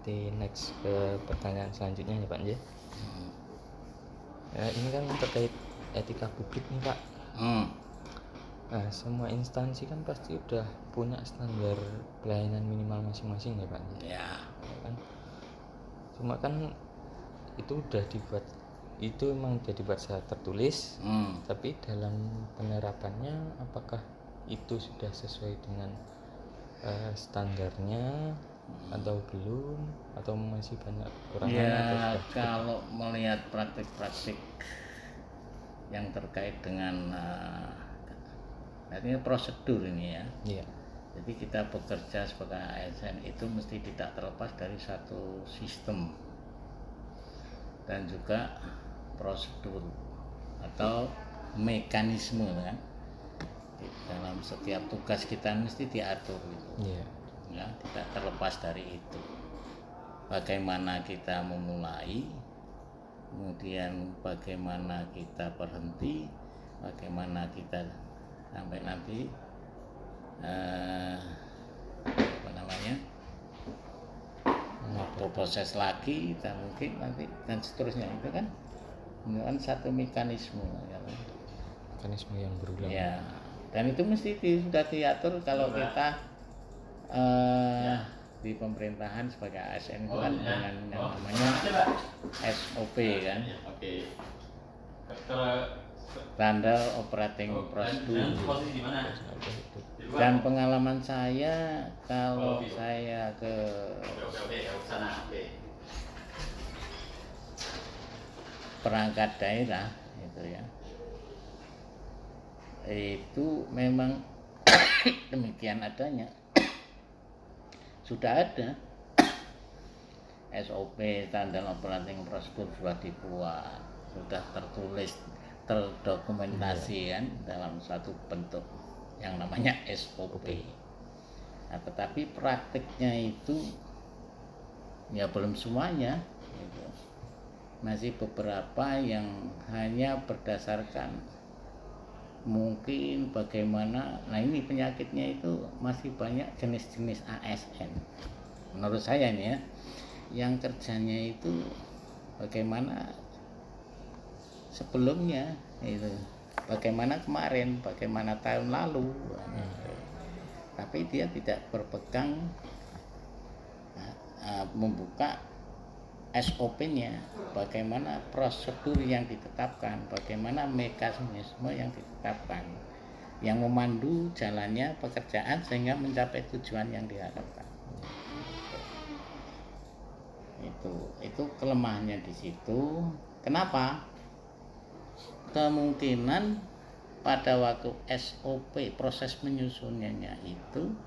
berarti next ke pertanyaan selanjutnya ya Pak ya. Ini kan terkait etika publik nih Pak. Nah, semua instansi kan pasti udah punya standar pelayanan minimal masing-masing ya Pak ya. Ya. Kan? Cuma kan itu udah dibuat, itu memang udah dibuat secara tertulis, tapi dalam penerapannya apakah itu sudah sesuai dengan standarnya atau belum, atau masih banyak kekurangan? Ya, kalau melihat praktik-praktik yang terkait dengan artinya prosedur ini ya. Iya. Jadi kita bekerja sebagai ASN itu mesti tidak terlepas dari satu sistem dan juga prosedur atau mekanisme kan. Dalam setiap tugas kita mesti diatur gitu. Iya. Ya, tidak terlepas dari itu. Bagaimana kita memulai, kemudian bagaimana kita berhenti, bagaimana kita sampai nanti proses lagi dan mungkin nanti dan seterusnya, itu kan satu mekanisme yang berulang ya, dan itu mesti sudah diatur. Kalau kita di pemerintahan sebagai ASN itu kan dengan yang namanya SOP kan, Standard Operating Procedure. Dan pengalaman saya kalau saya ke perangkat daerah itu ya, itu memang demikian adanya. Sudah ada SOP, Standard Operating Procedure, sudah dibuat, sudah tertulis, terdokumentasi kan dalam satu bentuk yang namanya SOP. Nah, tetapi praktiknya itu ya belum semuanya gitu. Masih beberapa yang hanya berdasarkan mungkin bagaimana, nah ini penyakitnya itu masih banyak jenis-jenis ASN menurut saya ini ya, yang kerjanya itu bagaimana sebelumnya itu, bagaimana kemarin, bagaimana tahun lalu, tapi dia tidak berpegang membuka SOP-nya, bagaimana prosedur yang ditetapkan, bagaimana mekanisme yang ditetapkan, yang memandu jalannya pekerjaan sehingga mencapai tujuan yang diharapkan. Itu kelemahannya di situ. Kenapa? Kemungkinan pada waktu SOP, proses menyusunnya itu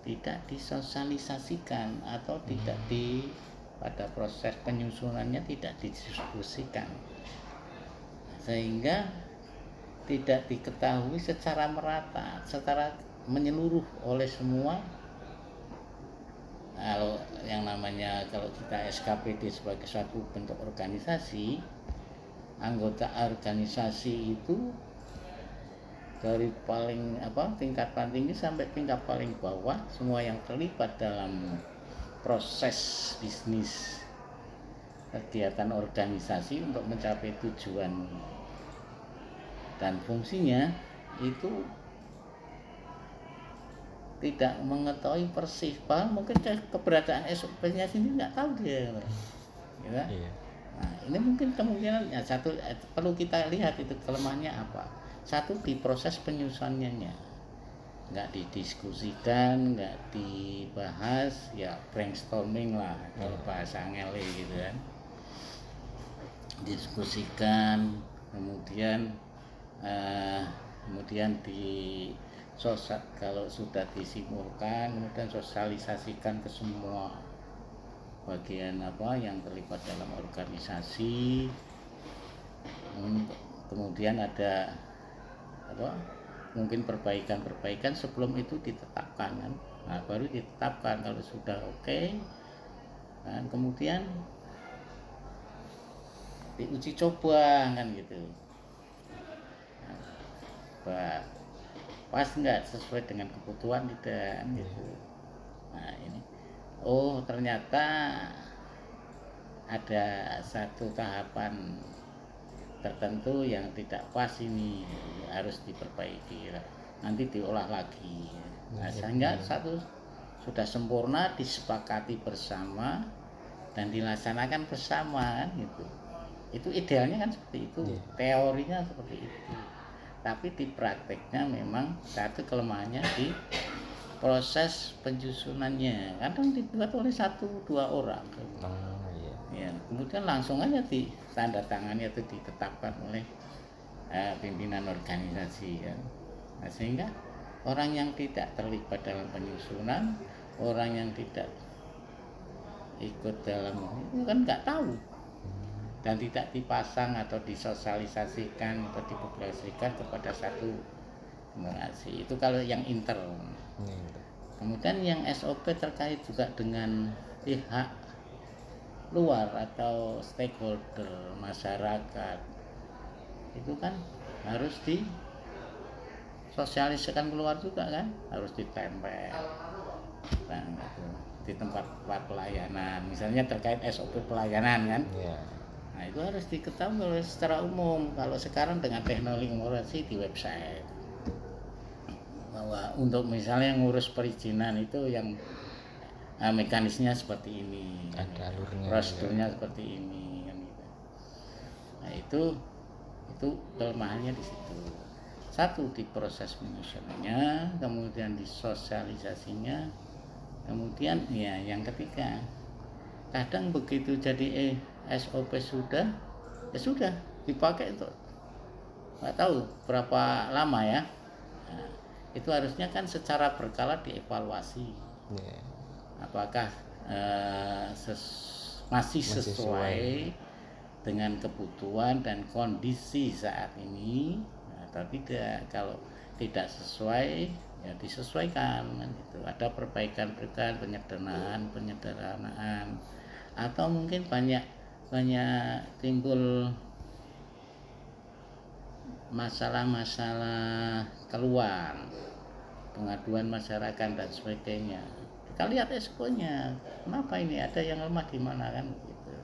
tidak disosialisasikan atau tidak pada proses penyusunannya tidak didiskusikan, sehingga tidak diketahui secara merata, secara menyeluruh oleh semua. Kalau yang namanya, kalau kita SKPD sebagai suatu bentuk organisasi, anggota organisasi itu dari tingkat paling tinggi sampai tingkat paling bawah, semua yang terlibat dalam proses bisnis kegiatan organisasi untuk mencapai tujuan dan fungsinya itu tidak mengetahui persis, bahkan mungkin keberadaan SOP-nya sendiri nggak tahu dia, ya. Nah, ini mungkin kemungkinan ya, satu perlu kita lihat itu kelemahannya apa. Satu, di proses penyusunannya nggak didiskusikan, nggak dibahas, ya brainstorming lah kalau bahasa ngele gitu kan, diskusikan, kemudian kalau sudah disimulkan, kemudian sosialisasikan ke semua bagian yang terlibat dalam organisasi. Kemudian ada mungkin perbaikan sebelum itu ditetapkan kan. Nah, baru ditetapkan kalau sudah oke, dan kemudian diuji coba kan gitu. Nah, pas nggak sesuai dengan kebutuhan tidak gitu. Nah, ini oh ternyata ada satu tahapan tertentu yang tidak pas, ini harus diperbaiki, nanti diolah lagi. Nah, sehingga satu sudah sempurna, disepakati bersama dan dilaksanakan bersama kan gitu. Itu idealnya kan seperti itu, teorinya seperti itu. Tapi di prakteknya memang satu kelemahannya di proses penyusunannya, kadang dibuat oleh 1-2 orang. Ya, kemudian langsung aja ditanda tangannya itu ditetapkan oleh pimpinan organisasi ya. Nah, sehingga orang yang tidak terlibat dalam penyusunan, orang yang tidak ikut dalam itu kan nggak tahu, dan tidak dipasang atau disosialisasikan atau dipublikasikan kepada satu generasi. Itu kalau yang internal. Kemudian yang SOP terkait juga dengan pihak luar atau stakeholder masyarakat, itu kan harus disosialisasikan keluar juga kan, harus ditempel nah, di tempat pelayanan, misalnya terkait SOP pelayanan kan. Nah itu harus diketahui secara umum. Kalau sekarang dengan teknologi informasi di website, bahwa untuk misalnya ngurus perizinan itu yang mekanisnya seperti ini, ada alurnya, prosedurnya seperti ini kan gitu. Nah itu kelemahannya di situ. Satu, di proses penyusunannya, kemudian di sosialisasinya, kemudian ya yang ketiga, kadang begitu jadi SOP sudah dipakai untuk nggak tahu berapa lama ya. Nah, itu harusnya kan secara berkala dievaluasi. Apakah masih sesuai dengan kebutuhan dan kondisi saat ini atau tidak. Kalau tidak sesuai ya disesuaikan kan gitu. Ada perbaikan-perbaikan, penyederhanaan, atau mungkin banyak timbul masalah-masalah keluar, pengaduan masyarakat dan sebagainya. Kita lihat SO-nya, kenapa ini ada yang lemah di mana kan gitu.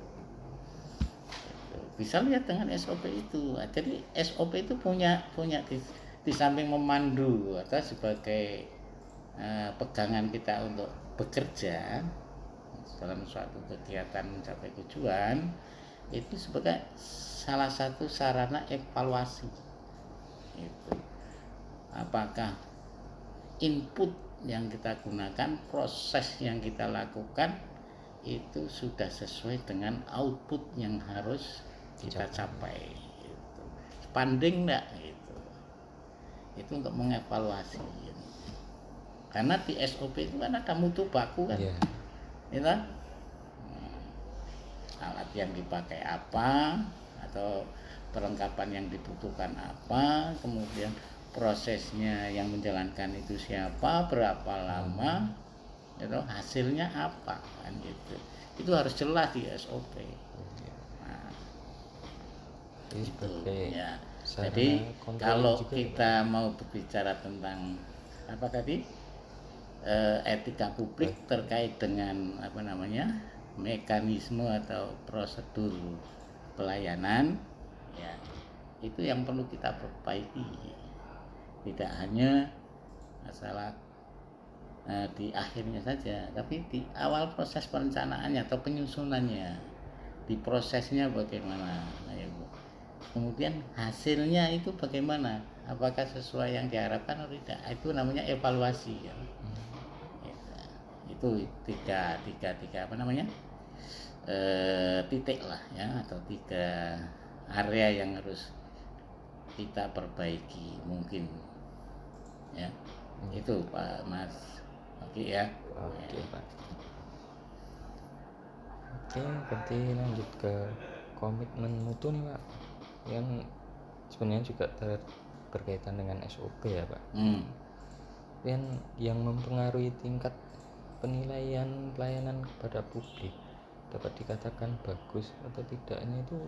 Bisa lihat dengan SOP itu. Jadi SOP itu punya di samping memandu atau sebagai pegangan kita untuk bekerja dalam suatu kegiatan mencapai tujuan, itu sebagai salah satu sarana evaluasi. Itu apakah input yang kita gunakan, proses yang kita lakukan itu sudah sesuai dengan output yang harus kita capai gitu. Banding enggak gitu. Itu untuk mengevaluasi gitu. Karena di SOP itu kan ada mutu baku kan. Gitu? Alat yang dipakai apa, atau perlengkapan yang dibutuhkan apa, kemudian prosesnya yang menjalankan itu siapa, berapa lama, gitu, hasilnya apa kan gitu. Itu harus jelas di SOP. Nah, itu ya. Jadi kalau kita mau berbicara tentang apa tadi, etika publik terkait dengan apa namanya, mekanisme atau prosedur pelayanan, ya itu yang perlu kita perbaiki. Tidak hanya masalah di akhirnya saja, tapi di awal proses perencanaannya atau penyusunannya, di prosesnya bagaimana, kemudian hasilnya itu bagaimana, apakah sesuai yang diharapkan atau tidak. Itu namanya evaluasi ya. Itu tiga apa namanya, titik lah ya, atau 3 area yang harus kita perbaiki mungkin ya. Itu Pak Mas. Oke ya. Oke Pak. Oke, berarti lanjut ke komitmen mutu nih Pak, yang sebenarnya juga berkaitan dengan SOP ya Pak. Yang mempengaruhi tingkat penilaian pelayanan kepada publik dapat dikatakan bagus atau tidaknya itu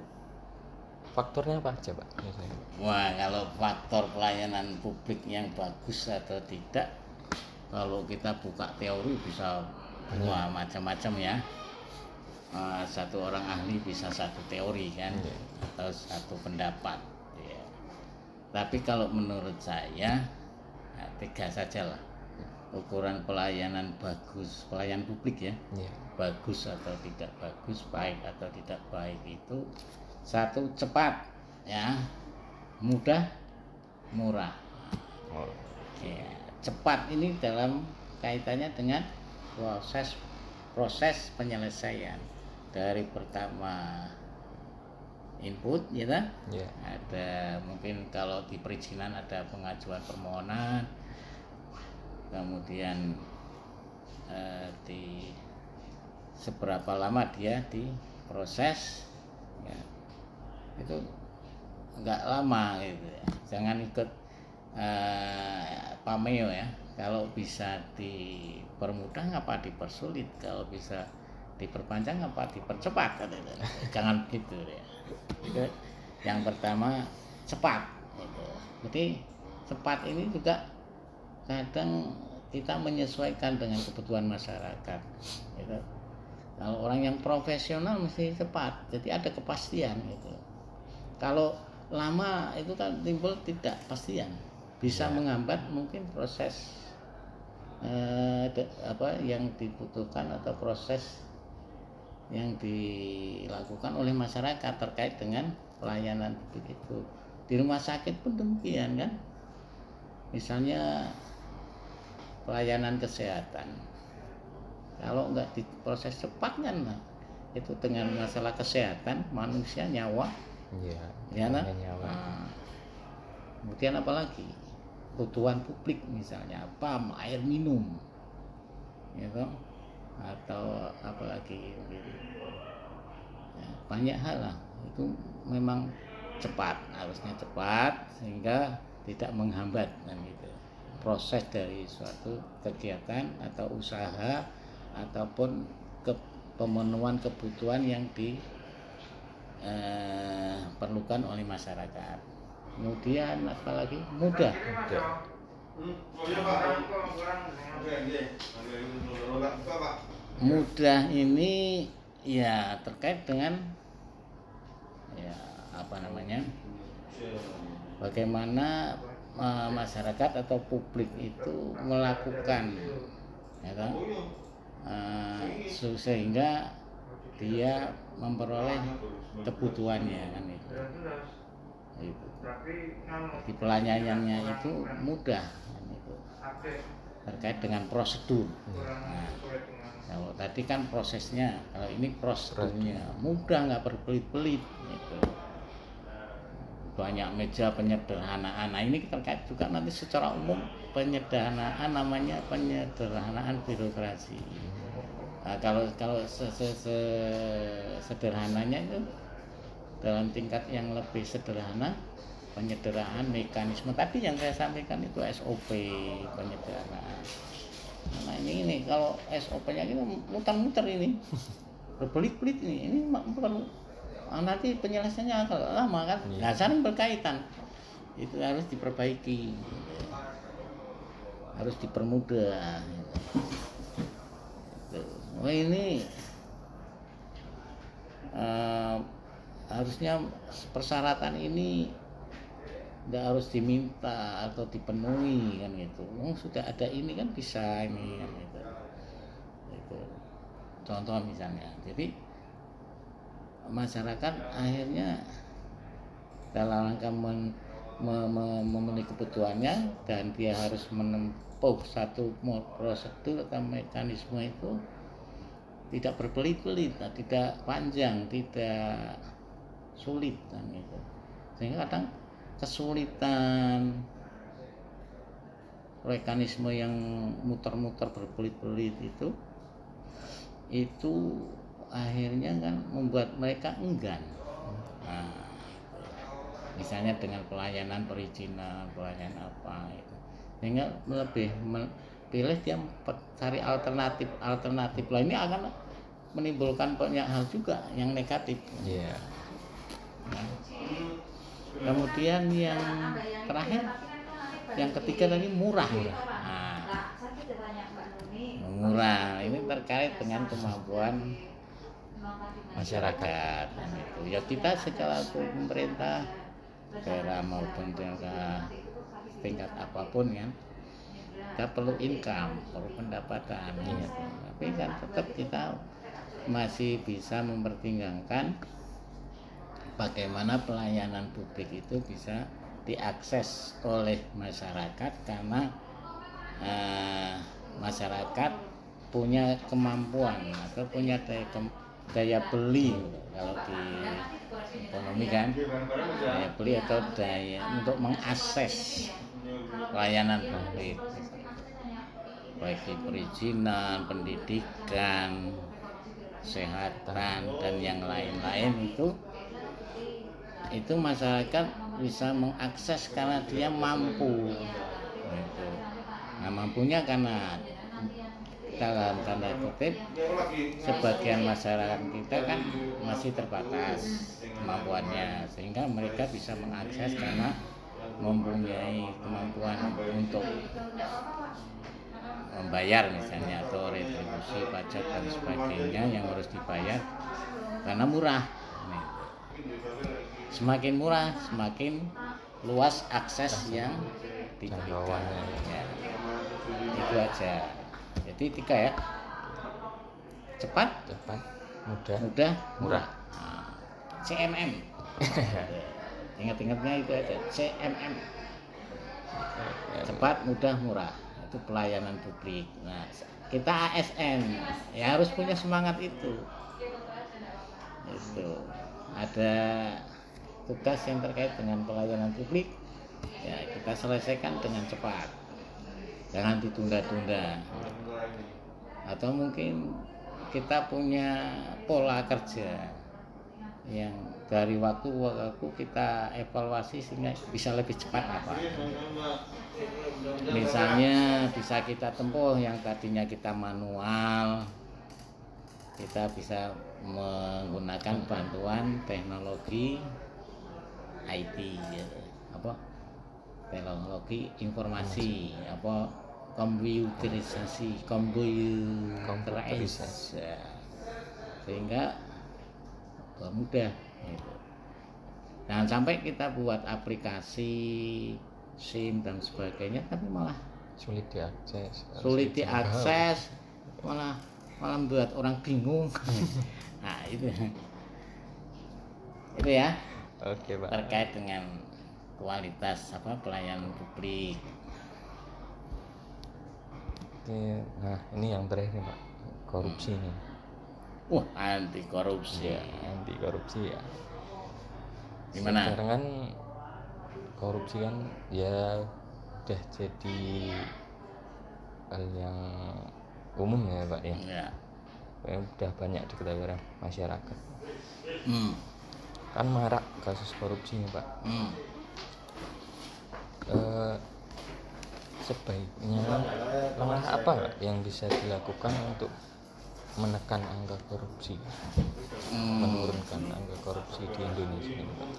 faktornya apa aja Pak misalnya? Wah, kalau faktor pelayanan publik yang bagus atau tidak, kalau kita buka teori bisa Wah, macam-macam ya. Satu orang ahli bisa satu teori kan, atau satu pendapat ya. Tapi kalau menurut saya 3 saja lah ukuran pelayanan bagus, pelayan publik ya, bagus atau tidak bagus, baik atau tidak baik itu: 1, cepat ya, mudah, murah. Ya, cepat ini dalam kaitannya dengan proses penyelesaian dari pertama input ya kan? Ada mungkin kalau di perizinan ada pengajuan permohonan, kemudian di seberapa lama dia diproses ya, itu enggak lama gitu ya. Jangan ikut pameo ya. Kalau bisa dipermudah ngapa dipersulit, kalau bisa diperpanjang apa dipercepat, jangan begitu ya. Itu yang pertama, cepat gitu. Jadi cepat ini juga kadang kita menyesuaikan dengan kebutuhan masyarakat gitu. Kalau orang yang profesional mesti cepat, jadi ada kepastian gitu. Kalau lama itu kan timbul tidak pastian, bisa menghambat mungkin proses yang dibutuhkan atau proses yang dilakukan oleh masyarakat terkait dengan pelayanan publik itu. Di rumah sakit pun demikian kan. Misalnya pelayanan kesehatan, kalau nggak diproses cepat kan, itu dengan masalah kesehatan manusia, nyawa, nyawa. Kemudian apalagi kebutuhan publik, misalnya air minum, gitu, atau apalagi ya, banyak hal lah itu memang harusnya cepat sehingga tidak menghambat kan gitu proses dari suatu kegiatan atau usaha ataupun pemenuhan kebutuhan yang diperlukan oleh masyarakat. Kemudian apalagi mudah. Mudah ini ya terkait dengan bagaimana masyarakat atau publik itu melakukan ya kan? Sehingga dia memperoleh kebutuhannya kan itu. Jadi pelayanannya itu mudah kan itu. Terkait dengan prosedur. Kalau tadi kan prosesnya, kalau ini prosedurnya mudah, nggak berbelit-belit gitu. Banyak meja penyederhanaan. Nah ini terkait juga nanti secara umum penyederhanaan, namanya penyederhanaan birokrasi. Nah, kalau sederhananya itu dalam tingkat yang lebih sederhana, penyederhanaan mekanisme. Tapi yang saya sampaikan itu SOP penyederhanaan. Nah ini kalau SOP-nya ini muter-muter ini, berbelit-belit ini perlu nanti penyelesaiannya agak lama kan, nah saling berkaitan, itu harus diperbaiki, harus dipermudah. Wah ini harusnya persyaratan ini tidak harus diminta atau dipenuhi kan gitu. Sudah ada ini kan bisa ini kan gitu. Itu contoh misalnya. Jadi masyarakat akhirnya dalam rangka memenuhi kebutuhannya dan dia harus menempuh satu prosedur atau mekanisme itu tidak berbelit-belit, tidak panjang, tidak sulit kan gitu. Sehingga kadang kesulitan mekanisme yang muter-muter berbelit-belit itu akhirnya kan membuat mereka enggan. Nah, misalnya dengan pelayanan perizinan, pelayanan apa itu, sehingga lebih pilih dia cari alternatif lah. Ini akan menimbulkan banyak hal juga yang negatif. Nah, kemudian yang terakhir, yang ketiga tadi murah. Nah, murah. Ini terkait dengan kemampuan masyarakat. Itu ya, kita secara pemerintah daerah maupun tingkat apapun kan, kita perlu income, perlu pendapatan ya. Tapi kan tetap kita masih bisa mempertimbangkan bagaimana pelayanan publik itu bisa diakses oleh masyarakat, karena masyarakat punya kemampuan atau punya daya beli, kalau di ekonomi kan, daya beli atau daya untuk mengakses pelayanan publik, baik di perizinan, pendidikan, kesehatan, dan yang lain-lain. Itu masyarakat bisa mengakses karena dia mampu gitu. Nah, mampunya karena dalam tanda kutip sebagian masyarakat kita kan masih terbatas kemampuannya, sehingga mereka bisa mengakses karena mempunyai kemampuan untuk membayar misalnya, atau retribusi pajak dan sebagainya yang harus dibayar karena murah. Semakin murah semakin luas akses yang diberikan ya. Itu aja. Jadi 3 ya, cepat, mudah, murah. Nah, CMM. Ingat-ingatnya itu aja, CMM. Cepat, mudah, murah. Itu pelayanan publik. Nah, kita ASN ya harus punya semangat itu. Itu ada tugas yang terkait dengan pelayanan publik, ya kita selesaikan dengan cepat, jangan ditunda-tunda. Atau mungkin kita punya pola kerja yang dari waktu ke waktu kita evaluasi sehingga bisa lebih cepat apa. Misalnya bisa kita tempuh yang tadinya kita manual, kita bisa menggunakan bantuan teknologi IT gitu. Teknologi informasi, komputerisasi, sehingga mudah gitu. Jangan sampai kita buat aplikasi SIM dan sebagainya tapi malah sulit diakses, malah membuat orang bingung. Nah, itu ya. Oke, Pak. Terkait dengan kualitas pelayanan publik. Oke, nah ini yang terakhir nih, Pak, korupsi nih. Anti korupsi ya. Gimana? Sekarang kan korupsi kan ya udah jadi hal yang umum ya, Pak ya. Ya. Udah banyak diketahui orang masyarakat. Kan marak kasus korupsinya, Pak. Sebaiknya langkah apa yang bisa dilakukan untuk menekan angka korupsi, menurunkan angka korupsi di Indonesia ini, Pak?